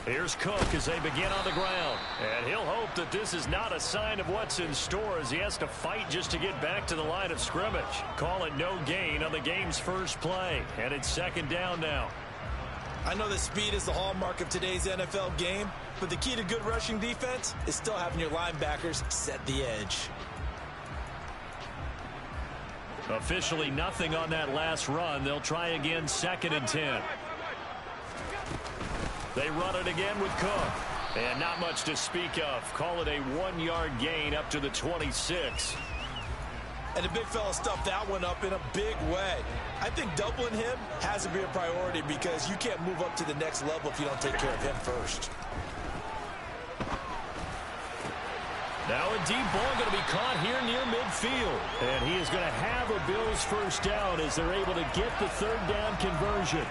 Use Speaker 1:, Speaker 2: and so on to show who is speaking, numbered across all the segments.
Speaker 1: Here's Cook as they begin on the ground. And he'll hope that this is not a sign of what's in store as he has to fight just to get back to the line of scrimmage. Call it no gain on the game's first play. And it's second down now.
Speaker 2: I know that speed is the hallmark of today's NFL game, but the key to good rushing defense is still having your linebackers set the edge.
Speaker 1: Officially nothing on that last run. They'll try again, 2nd and 10. They run it again with Cook. And not much to speak of. Call it a 1-yard gain up to the 26.
Speaker 2: And the big fella stuffed that one up in a big way. I think doubling him has to be a priority because you can't move up to the next level if you don't take care of him first.
Speaker 1: Now a deep ball going to be caught here near midfield. And he is going to have a Bills first down as they're able to get the 3rd down conversion.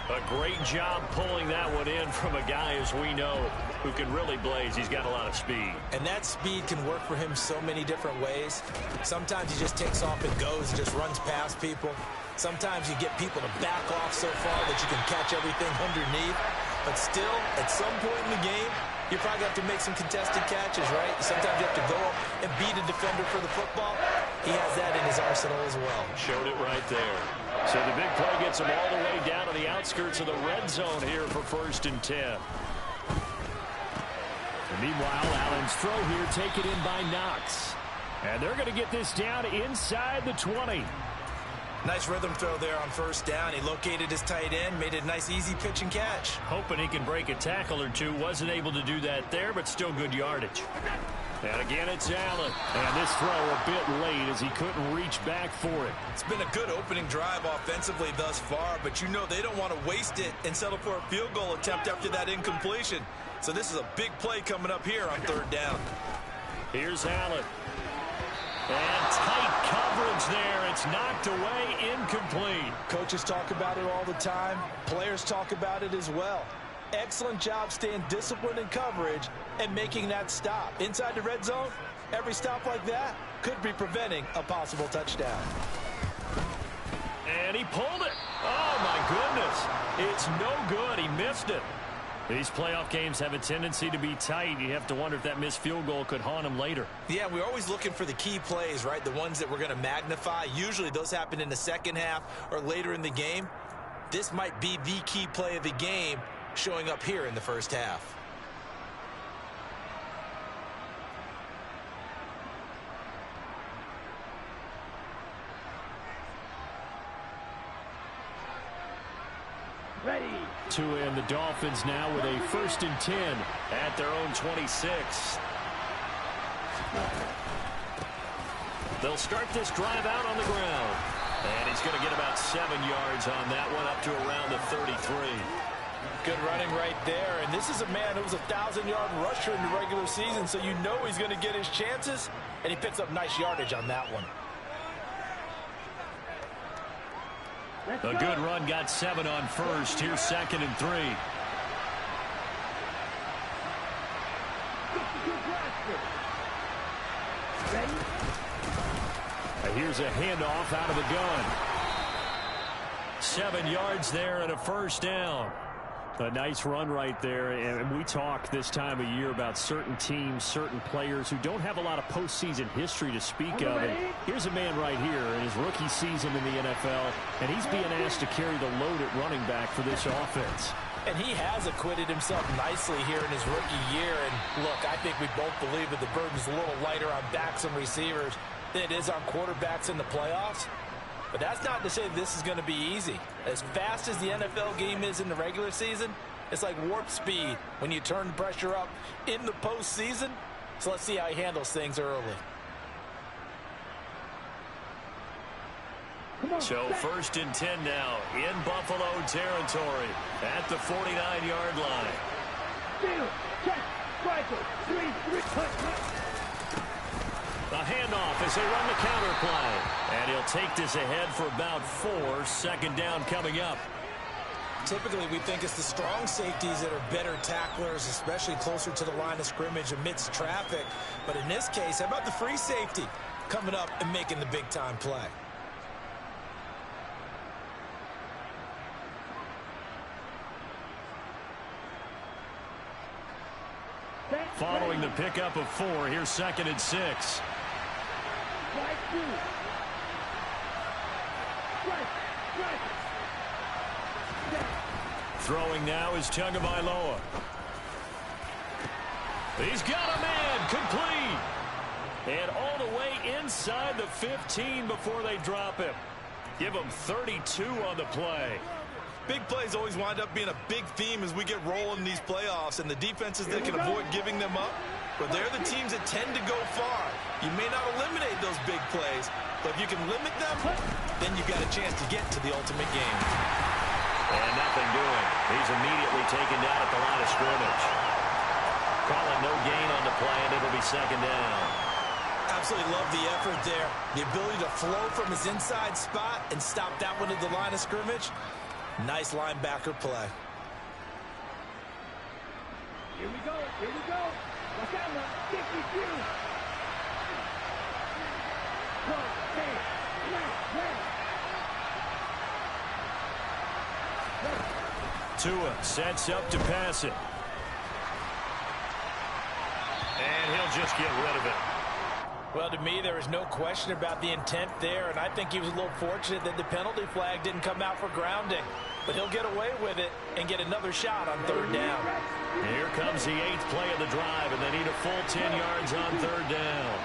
Speaker 1: A great job pulling that one in from a guy, as we know, who can really blaze. He's got a lot of speed. And that speed can work for him so many different ways. Sometimes he just takes off and goes and just runs past people. Sometimes you get people to back off so far that you can catch everything underneath. But still, at some point in the game, you probably have to make some contested catches, right? Sometimes you have to go up and beat a defender for the football. He has that in his arsenal as well. Showed it right there. So the big play gets him all the way down to the outskirts of the red zone here for 1st and 10. And meanwhile, Allen's throw here taken in by Knox. And they're going to get this down inside the 20. Nice rhythm throw there on 1st down. He located his tight end, made it a nice easy pitch and catch. Hoping he can break a tackle or two. Wasn't able to do that there, but still good yardage. And again, it's Allen. And this throw a bit late as he couldn't reach back for it. It's been a good opening drive offensively thus far, but you know they don't want to waste it and settle for a field goal attempt after that incompletion. So this is a big play coming up here on 3rd down. Here's Allen. And tight coverage there. It's knocked away, incomplete. Coaches talk about it all the time. Players talk about it as well. Excellent job staying disciplined in coverage and making that stop. Inside the red zone, every stop like that could be preventing a possible touchdown. And he pulled it. Oh, my goodness. It's no good. He missed it. These playoff games have a tendency to be tight. You have to wonder if that missed field goal could haunt him later. Yeah, we're always looking for the key plays, right? The ones that we're going to magnify. Usually those happen in the second half or later in the game. This might be the key play of the game showing up here in the first half.
Speaker 3: Ready.
Speaker 1: And the Dolphins now with a 1st and 10 at their own 26. They'll start this drive out on the ground. And he's going to get about 7 yards on that one, up to around the 33. Good running right there. And this is a man who was a 1,000-yard rusher in the regular season, so you know he's going to get his chances. And he picks up nice yardage on that one. A good run, got 7 on 1st. Here's 2nd and 3. Here's a handoff out of the gun. 7 yards there and a 1st down. A nice run right there, and we talk this time of year about certain teams, certain players who don't have a lot of postseason history to speak of. And here's a man right here in his rookie season in the NFL, and he's being asked to carry the load at running back for this offense. And he has acquitted himself nicely here in his rookie year. And look, I think we both believe that the burden's a little lighter on backs and receivers than it is on quarterbacks in the playoffs. But that's not to say this is going to be easy. As fast as the NFL game is in the regular season, it's like warp speed when you turn the pressure up in the postseason. So let's see how he handles things early. So 1st and 10 now in Buffalo territory at the 49-yard line.
Speaker 3: Steal, check, striker, 3,
Speaker 1: A handoff as they run the counter play. And he'll take this ahead for about 4. 2nd down coming up. Typically, we think it's the strong safeties that are better tacklers, especially closer to the line of scrimmage amidst traffic. But in this case, how about the free safety coming up and making the big-time play? pickup of 4. Here's 2nd and 6.
Speaker 3: Strike 2. Strike.
Speaker 1: Throwing now is Tagovailoa. He's got a man, complete. And all the way inside the 15 before they drop him. Give him 32 on the play.
Speaker 2: Big plays always wind up being a big theme as we get rolling in these playoffs, and the defenses that can avoid giving them up, but they're the teams that tend to go far. You may not eliminate those big plays, but if you can limit them, then you've got a chance to get to the ultimate game.
Speaker 1: And nothing doing. He's immediately taken down at the line of scrimmage. Calling no gain on the play, and it'll be 2nd down.
Speaker 2: Absolutely love the effort there. The ability to flow from his inside spot and stop that one at the line of scrimmage. Nice linebacker play.
Speaker 3: Here we go. Watch out now. Get with you.
Speaker 1: Tua sets up to pass it. And he'll just get rid of it.
Speaker 2: Well, to me, there is no question about the intent there, and I think he was a little fortunate that the penalty flag didn't come out for grounding. But he'll get away with it and get another shot on 3rd down.
Speaker 1: Here comes the 8th play of the drive, and they need a full 10 yards on 3rd down.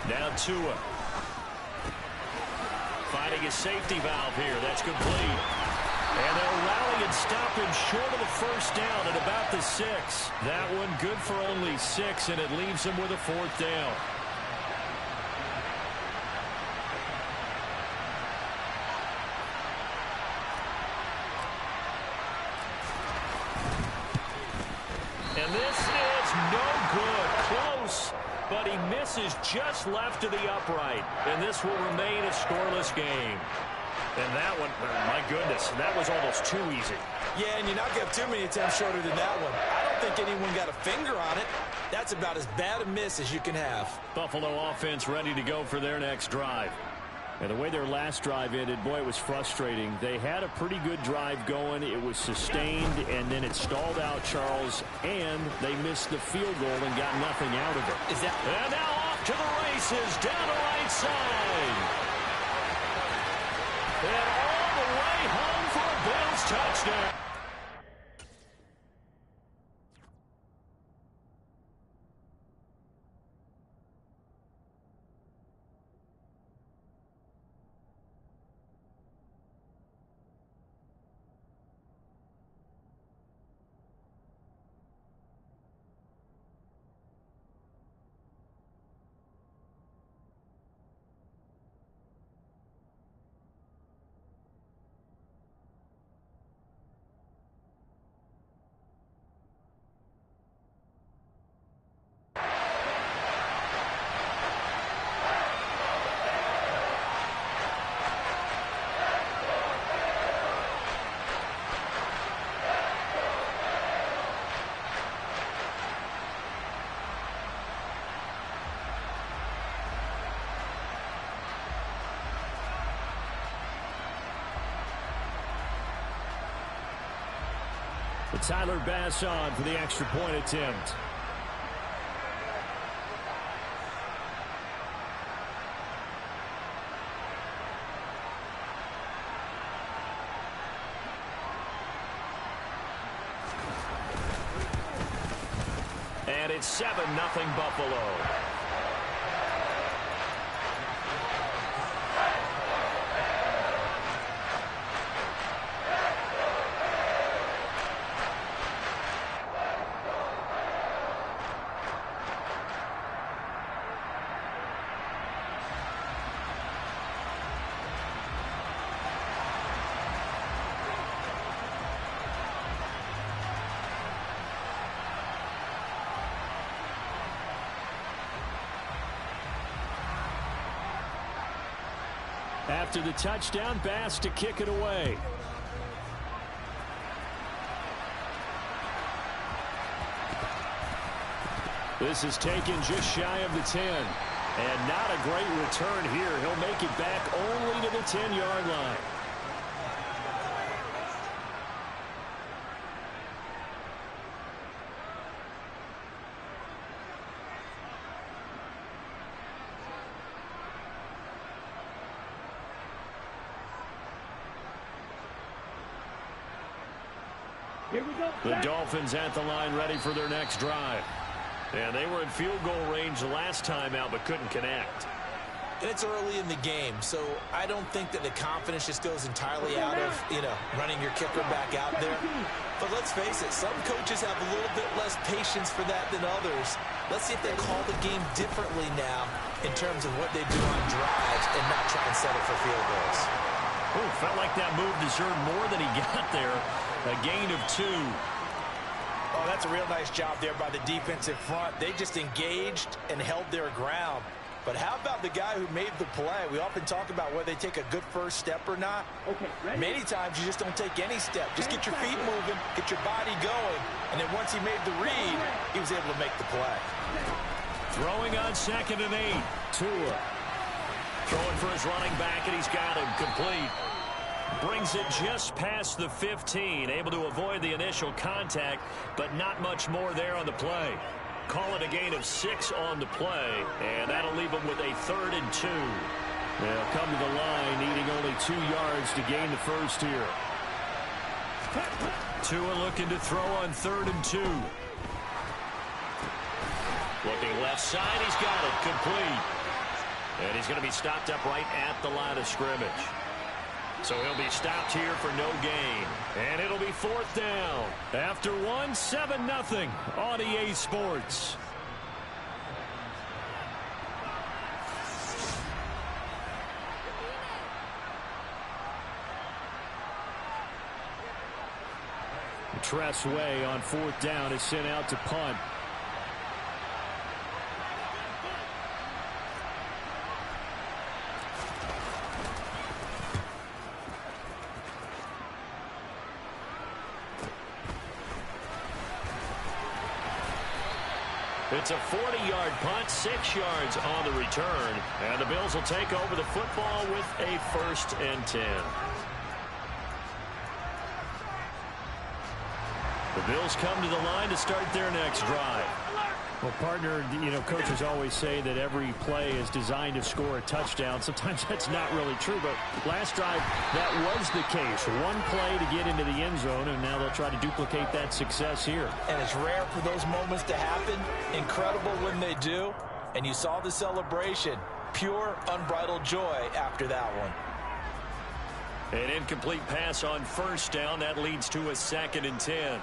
Speaker 1: Now Tua. Finding a safety valve here. That's complete. And they'll rally and stop him short of the 1st down at about the 6. That one good for only 6, and it leaves him with a 4th down. And this is no good. Close, but he misses just left of the upright. And this will remain a scoreless game. And that one, my goodness, that was almost too easy.
Speaker 2: Yeah, and you're not going to have too many attempts shorter than that one. I don't think anyone got a finger on it. That's about as bad a miss as you can have.
Speaker 1: Buffalo offense ready to go for their next drive. And the way their last drive ended, boy, it was frustrating. They had a pretty good drive going. It was sustained, and then it stalled out, Charles, and they missed the field goal and got nothing out of it. And now off to the races, down the right side. And all the way home for a Bills touchdown. Tyler Bass on for the extra point attempt. And it's 7-0 Buffalo. After the touchdown, Bass to kick it away. This is taken just shy of the 10. And not a great return here. He'll make it back only to the 10-yard line.
Speaker 3: Here we go.
Speaker 1: The Dolphins at the line ready for their next drive. And they were in field goal range last time out but couldn't connect.
Speaker 2: And it's early in the game, so I don't think that the confidence just goes entirely out of, running your kicker back out there. But let's face it, some coaches have a little bit less patience for that than others. Let's see if they call the game differently now in terms of what they do on drives and not try and settle for field goals.
Speaker 1: Oh, felt like that move deserved more than he got there. A gain of 2.
Speaker 2: Oh, that's a real nice job there by the defensive front. They just engaged and held their ground. But how about the guy who made the play? We often talk about whether they take a good first step or not.
Speaker 3: Okay, ready?
Speaker 2: Many times you just don't take any step. Just get your feet moving, get your body going. And then once he made the read, he was able to make the play.
Speaker 1: Throwing on 2nd and 8. Tua. Throwing for his running back, and he's got him complete. Brings it just past the 15. Able to avoid the initial contact, but not much more there on the play. Call it a gain of 6 on the play, and that'll leave them with a 3rd and 2. They'll come to the line, needing only 2 yards to gain the first here. Tua looking to throw on 3rd and 2. Looking left side, he's got it, complete. And he's going to be stopped up right at the line of scrimmage. So he'll be stopped here for no gain. And it'll be 4th down. After 1, 7-0 on EA Sports. Tress Way on 4th down is sent out to punt. It's a 40-yard punt, 6 yards on the return. And the Bills will take over the football with a 1st and 10. The Bills come to the line to start their next drive. Well, partner, coaches always say that every play is designed to score a touchdown. Sometimes that's not really true, but last drive, that was the case. One play to get into the end zone, and now they'll try to duplicate that success here. And it's rare for those moments to happen. Incredible when they do. And you saw the celebration. Pure, unbridled joy after that one. An incomplete pass on 1st down. That leads to a 2nd and 10.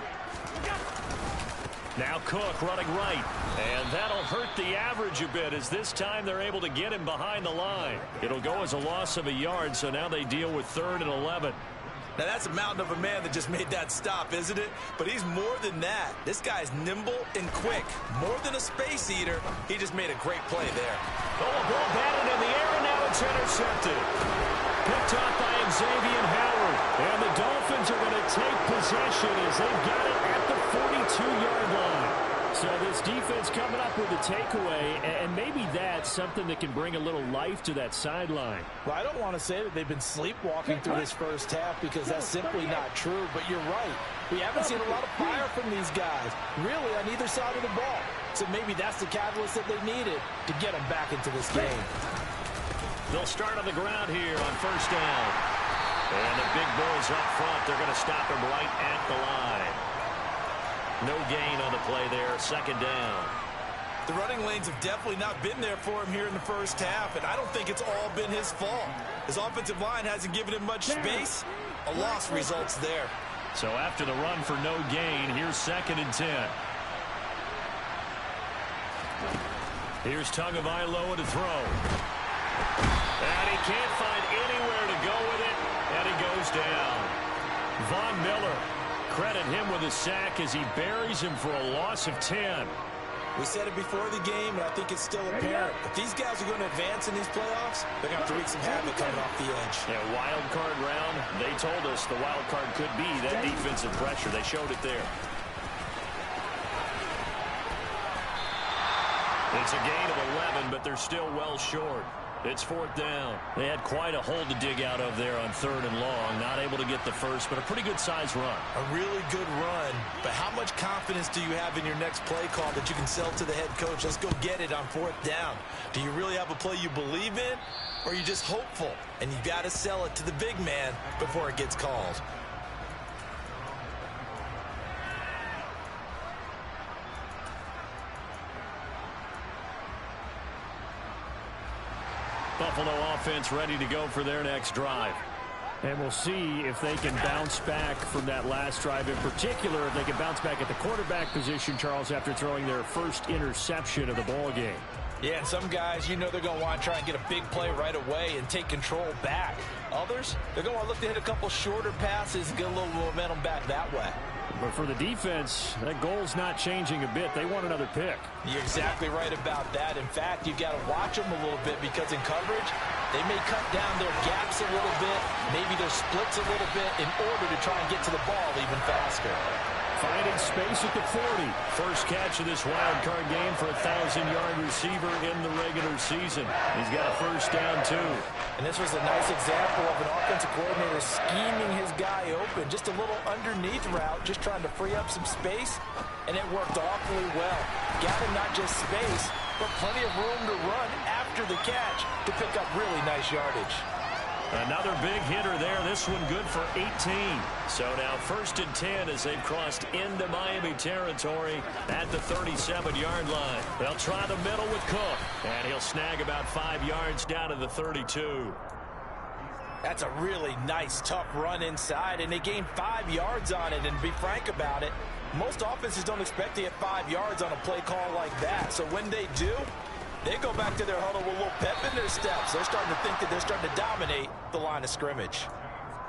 Speaker 1: Now Cook running right, and that'll hurt the average a bit as this time they're able to get him behind the line. It'll go as a loss of a yard, so now they deal with 3rd and 11. Now that's a mountain of a man that just made that stop, isn't it? But he's more than that. This guy's nimble and quick. More than a space eater, he just made a great play there. Oh, a ball batted in the air, and now it's intercepted. Picked off by Xavier Howard. And the Dolphins are going to take possession as they've got it at the 42-yard line. So this defense coming up with a takeaway, and maybe that's something that can bring a little life to that sideline.
Speaker 2: Well, I don't want to say that they've been sleepwalking through this first half because that's simply not true, but you're right. We haven't seen a lot of fire from these guys, really, on either side of the ball. So maybe that's the catalyst that they needed to get them back into this game.
Speaker 1: They'll start on the ground here on 1st down. And the big boys up front, they're going to stop him right at the line. No gain on the play there, 2nd down. The running lanes have definitely not been there for him here in the first half, and I don't think it's all been his fault. His offensive line hasn't given him much space. A loss results there. So after the run for no gain, here's 2nd and 10. Here's Tagovailoa to throw. And he can't find anywhere to go with it, and he goes down. Von Miller, credit him with a sack as he buries him for a loss of 10. We said it before the game, and I think it's still apparent. If these guys are going to advance in these playoffs, they're going to have to wreak some havoc coming off the edge. Yeah, wild card round, they told us the wild card could be that defensive pressure. They showed it there. It's a gain of 11, but they're still well short. It's 4th down. They had quite a hole to dig out of there on 3rd and long. Not able to get the first, but a pretty good-sized run. A really good run, but how much confidence do you have in your next play call that you can sell to the head coach? Let's go get it on 4th down. Do you really have a play you believe in, or are you just hopeful? And you got to sell it to the big man before it gets called. Buffalo offense ready to go for their next drive. And we'll see if they can bounce back from that last drive. In particular, if they can bounce back at the quarterback position, Charles, after throwing their first interception of the ball game.
Speaker 2: Yeah, and some guys, you know they're going to want to try and get a big play right away and take control back. Others, they're going to look to hit a couple shorter passes and get a little momentum back that way.
Speaker 1: But for the defense, that goal's not changing a bit. They want another pick.
Speaker 2: You're exactly right about that. In fact, you've got to watch them a little bit because in coverage, they may cut down their gaps a little bit, maybe their splits a little bit in order to try and get to the ball even faster.
Speaker 1: Finding space at the 40. First catch of this wild card game for a 1,000-yard receiver in the regular season. He's got a first down, too.
Speaker 2: And this was a nice example of an offensive coordinator scheming his guy open. Just a little underneath route, just trying to free up some space, and it worked awfully well. Got him not just space, but plenty of room to run after the catch to pick up really nice yardage.
Speaker 1: Another big hitter there. This one good for 18. So now 1st and 10 as they've crossed into Miami territory at the 37-yard line. They'll try the middle with Cook, and he'll snag about 5 yards down to the 32.
Speaker 2: That's a really nice, tough run inside, and they gained 5 yards on it. And to be frank about it, most offenses don't expect to get 5 yards on a play call like that. So when they do, they go back to their huddle with a little pep in their steps. They're starting to think that they're starting to dominate the line of scrimmage.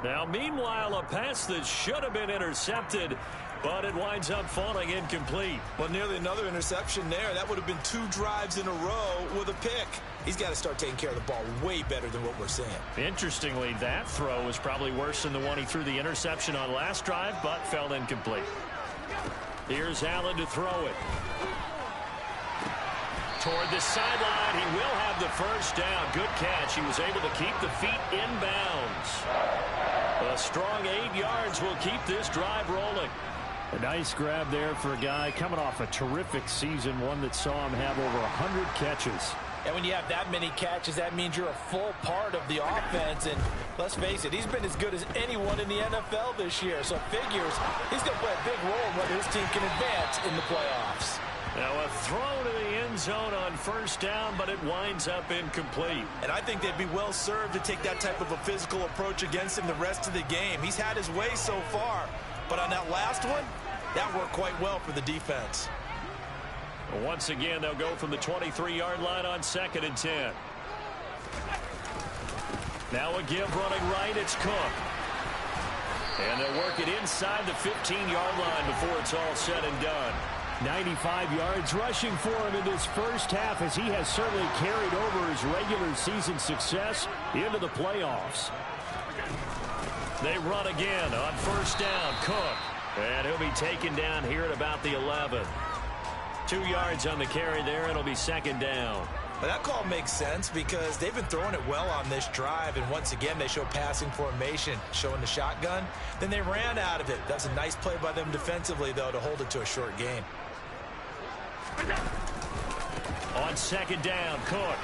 Speaker 1: Now, meanwhile, a pass that should have been intercepted, but it winds up falling incomplete.
Speaker 2: Well, nearly another interception there. That would have been 2 drives in a row with a pick. He's got to start taking care of the ball way better than what we're seeing.
Speaker 1: Interestingly, that throw was probably worse than the one he threw the interception on last drive, but fell incomplete. Here's Allen to throw it. Toward the sideline, he will have the first down. Good catch. He was able to keep the feet in bounds. A strong 8 yards will keep this drive rolling. A nice grab there for a guy coming off a terrific season, one that saw him have over 100 catches.
Speaker 2: And when you have that many catches, that means you're a full part of the offense. And let's face it, he's been as good as anyone in the NFL this year. So it figures he's going to play a big role in whether his team can advance in the playoffs.
Speaker 1: Now a throw to the end zone on first down, but it winds up incomplete.
Speaker 2: And I think they'd be well served to take that type of a physical approach against him the rest of the game. He's had his way so far, but on that last one, that worked quite well for the defense.
Speaker 1: Once again, they'll go from the 23-yard line on 2nd and 10. Now a give running right, it's Cook. And they'll work it inside the 15-yard line before it's all said and done. 95 yards rushing for him in this first half, as he has certainly carried over his regular season success into the playoffs. They run again on first down. Cook. And he'll be taken down here at about the 11. 2 yards on the carry there. It'll be 2nd down.
Speaker 2: But that call makes sense because they've been throwing it well on this drive, and once again they show passing formation, showing the shotgun. Then they ran out of it. That's a nice play by them defensively, though, to hold it to a short gain.
Speaker 1: On 2nd down, Cook.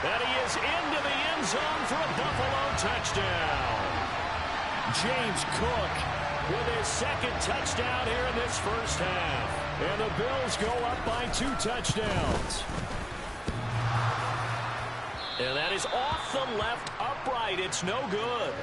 Speaker 1: And he is into the end zone for a Buffalo touchdown. James Cook with his 2nd touchdown here in this first half. And the Bills go up by 2 touchdowns. And that is off the left upright. It's no good.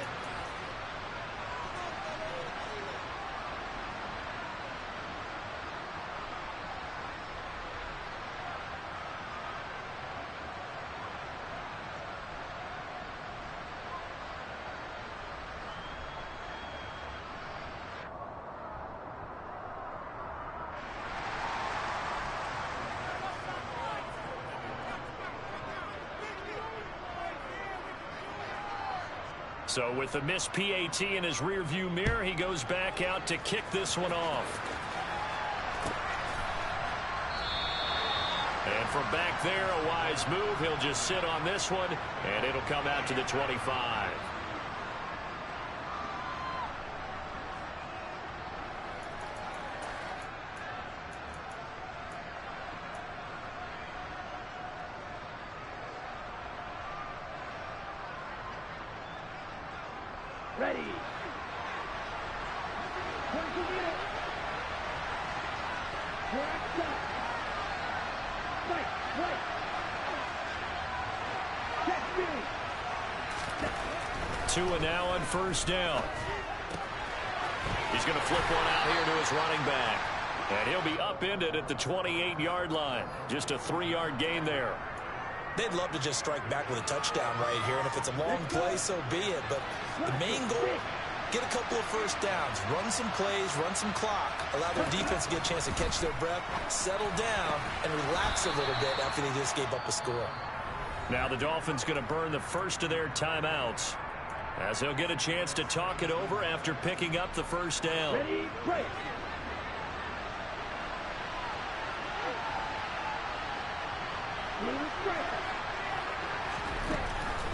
Speaker 1: So with the missed PAT in his rearview mirror, he goes back out to kick this one off. And from back there, a wise move. He'll just sit on this one, and it'll come out to the 25.
Speaker 3: Ready.
Speaker 1: Tua now on first down. He's going to flip one out here to his running back. And he'll be upended at the 28-yard line. Just a 3-yard gain there.
Speaker 2: They'd love to just strike back with a touchdown right here, and if it's a long play, so be it. But the main goal, get a couple of first downs, run some plays, run some clock, allow their defense to get a chance to catch their breath, settle down, and relax a little bit after they just gave up a score.
Speaker 1: Now the Dolphins going to burn the first of their timeouts as they'll get a chance to talk it over after picking up the first down.
Speaker 3: Ready, break.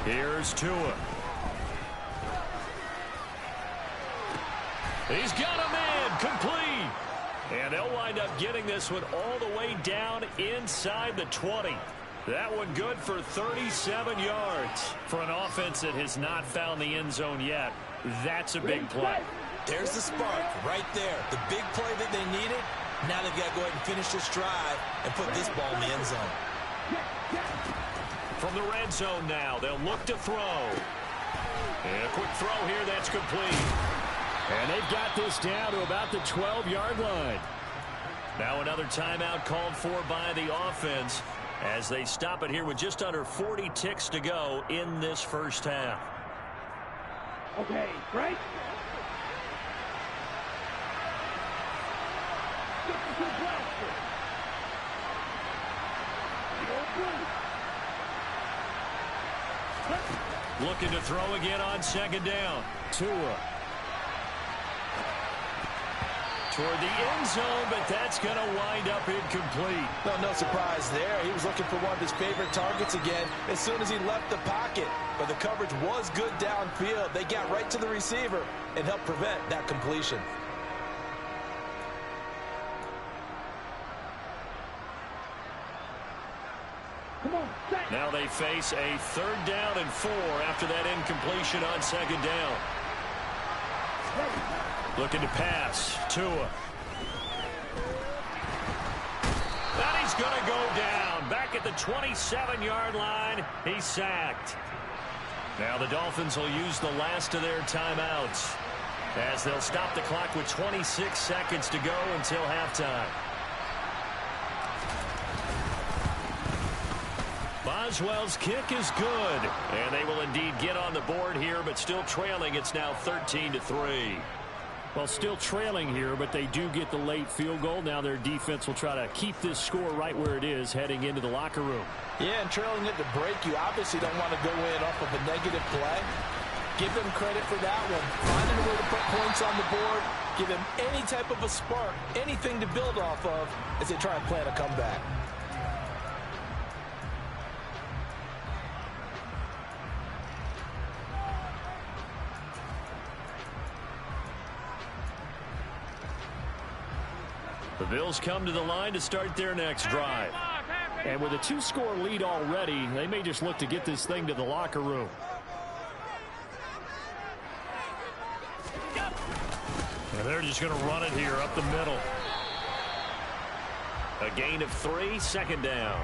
Speaker 1: Here's Tua. He's got a man complete. And they'll wind up getting this one all the way down inside the 20. That one good for 37 yards. For an offense that has not found the end zone yet, that's a big play.
Speaker 2: There's the spark right there. The big play that they needed. Now they've got to go ahead and finish this drive and put this ball in the end zone.
Speaker 1: From the red zone now, they'll look to throw. And a quick throw here that's complete. And they've got this down to about the 12-yard line. Now another timeout called for by the offense as they stop it here with just under 40 ticks to go in this first half.
Speaker 3: Okay, right?
Speaker 1: Looking to throw again on second down. Tua. Toward the end zone, but that's going to wind up incomplete.
Speaker 2: No surprise there. He was looking for one of his favorite targets again as soon as he left the pocket. But the coverage was good downfield. They got right to the receiver and helped prevent that completion.
Speaker 1: Now they face a 3rd down and 4 after that incompletion on second down. Looking to pass. Tua. And he's going to go down. Back at the 27-yard line. He's sacked. Now the Dolphins will use the last of their timeouts as they'll stop the clock with 26 seconds to go until halftime. Boswell's kick is good, and they will indeed get on the board here, but still trailing. It's now 13-3. Well, still trailing here, but they do get the late field goal. Now their defense will try to keep this score right where it is heading into the locker room.
Speaker 2: Yeah, and trailing at the break, you obviously don't want to go in off of a negative play. Give them credit for that one. Finding a way to put points on the board, give them any type of a spark, anything to build off of as they try and plan a comeback.
Speaker 1: The Bills come to the line to start their next drive. And with a 2-score lead already, they may just look to get this thing to the locker room. And they're just going to run it here up the middle. A gain of 3, second down.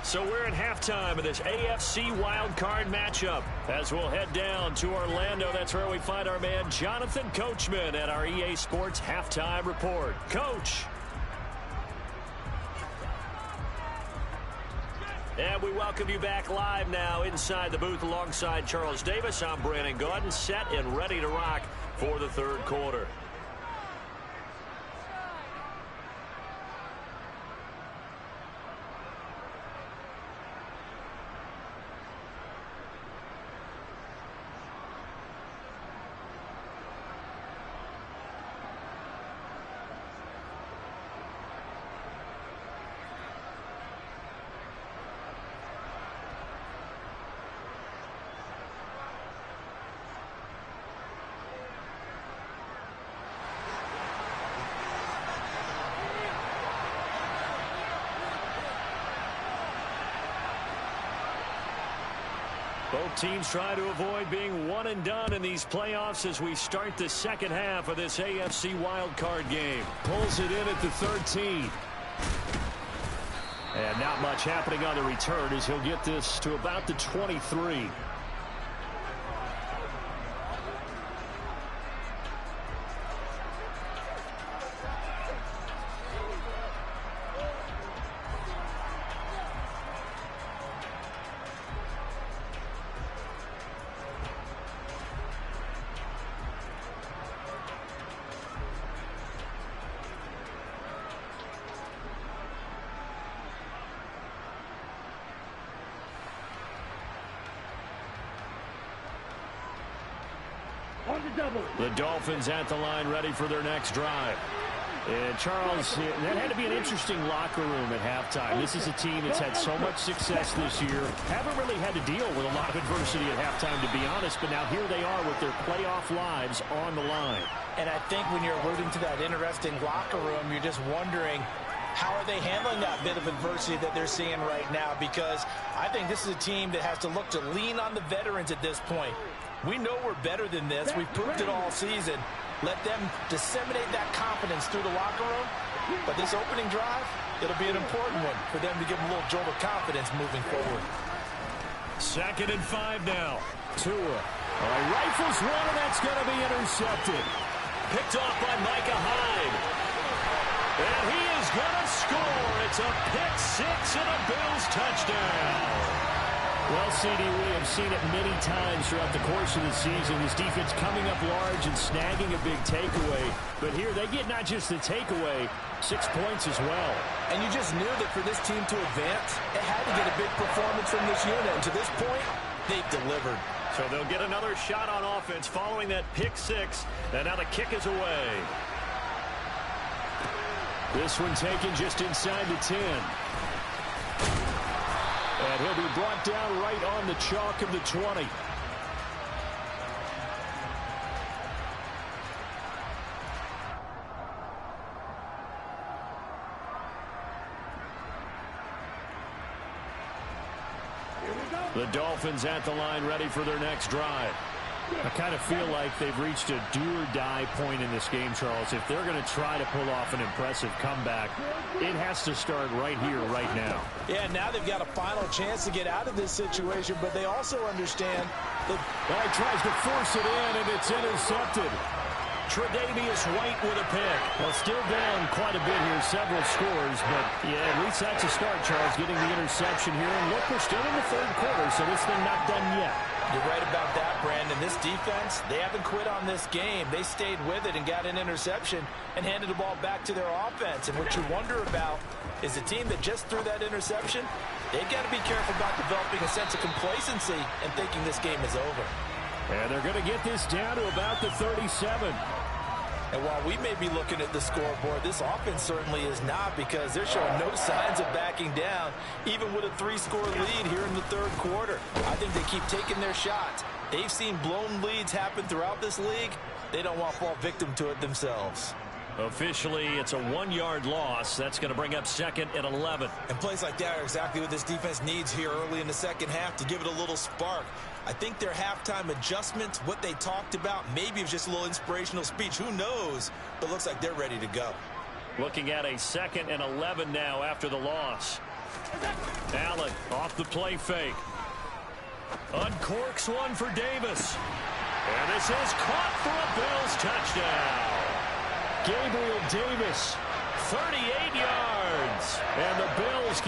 Speaker 1: So we're at halftime of this AFC wildcard matchup as we'll head down to Orlando. That's where we find our man Jonathan Coachman at our EA Sports Halftime Report. Coach. And we welcome you back live now inside the booth alongside Charles Davis. I'm Brandon Gaudin, set and ready to rock for the third quarter. Both teams try to avoid being one and done in these playoffs as we start the second half of this AFC wildcard game. Pulls it in at the 13. And not much happening on the return as he'll get this to about the 23. The Dolphins at the line ready for their next drive. And Charles, that had to be an interesting locker room at halftime. This is a team that's had so much success this year. Haven't really had to deal with a lot of adversity at halftime, to be honest. But now here they are with their playoff lives on the line.
Speaker 2: And I think when you're alluding to that interesting locker room, you're just wondering, how are they handling that bit of adversity that they're seeing right now? Because I think this is a team that has to look to lean on the veterans at this point. We know we're better than this. We've proved it all season. Let them disseminate that confidence through the locker room. But this opening drive, it'll be an important one for them to give them a little jolt of confidence moving forward.
Speaker 1: 2nd and 5 now. Tua rifles one, and that's going to be intercepted. Picked off by Micah Hyde. And he is going to score. It's a pick six and a Bills touchdown. Well, CD, we have seen it many times throughout the course of the season. This defense coming up large and snagging a big takeaway. But here they get not just the takeaway, 6 points as well.
Speaker 2: And you just knew that for this team to advance, it had to get a big performance from this unit. And to this point, they've delivered.
Speaker 1: So they'll get another shot on offense following that pick six. And now the kick is away. This one taken just inside the 10. And he'll be brought down right on the chalk of the 20. The Dolphins at the line ready for their next drive. I kind of feel like they've reached a do-or-die point in this game, Charles. If they're going to try to pull off an impressive comeback, it has to start right here, right now.
Speaker 2: Yeah, now they've got a final chance to get out of this situation, but they also understand that...
Speaker 1: Well, he tries to force it in, and it's intercepted. Tre'Davious White with a pick. Well, still down quite a bit here, several scores, but yeah, at least that's a start, Charles, getting the interception here. And look, we're still in the third quarter, so this thing not done yet.
Speaker 2: You're right about that, Brandon. This defense, they haven't quit on this game. They stayed with it and got an interception and handed the ball back to their offense. And what you wonder about is the team that just threw that interception, they've got to be careful about developing a sense of complacency and thinking this game is over.
Speaker 1: And they're going to get this down to about the 37.
Speaker 2: And while we may be looking at the scoreboard, this offense certainly is not, because they're showing no signs of backing down, even with a 3-score lead here in the third quarter. I think they keep taking their shots. They've seen blown leads happen throughout this league. They don't want to fall victim to it themselves.
Speaker 1: Officially, it's a 1-yard loss. That's going to bring up 2nd and 11.
Speaker 2: And plays like that are exactly what this defense needs here early in the second half to give it a little spark. I think their halftime adjustments, what they talked about, maybe it's just a little inspirational speech. Who knows? But it looks like they're ready to go.
Speaker 1: Looking at a 2nd and 11 now after the loss. Allen off the play fake. Uncorks one for Davis. And this is caught for a Bills touchdown. Gabriel Davis, 38 yards. And the Bills can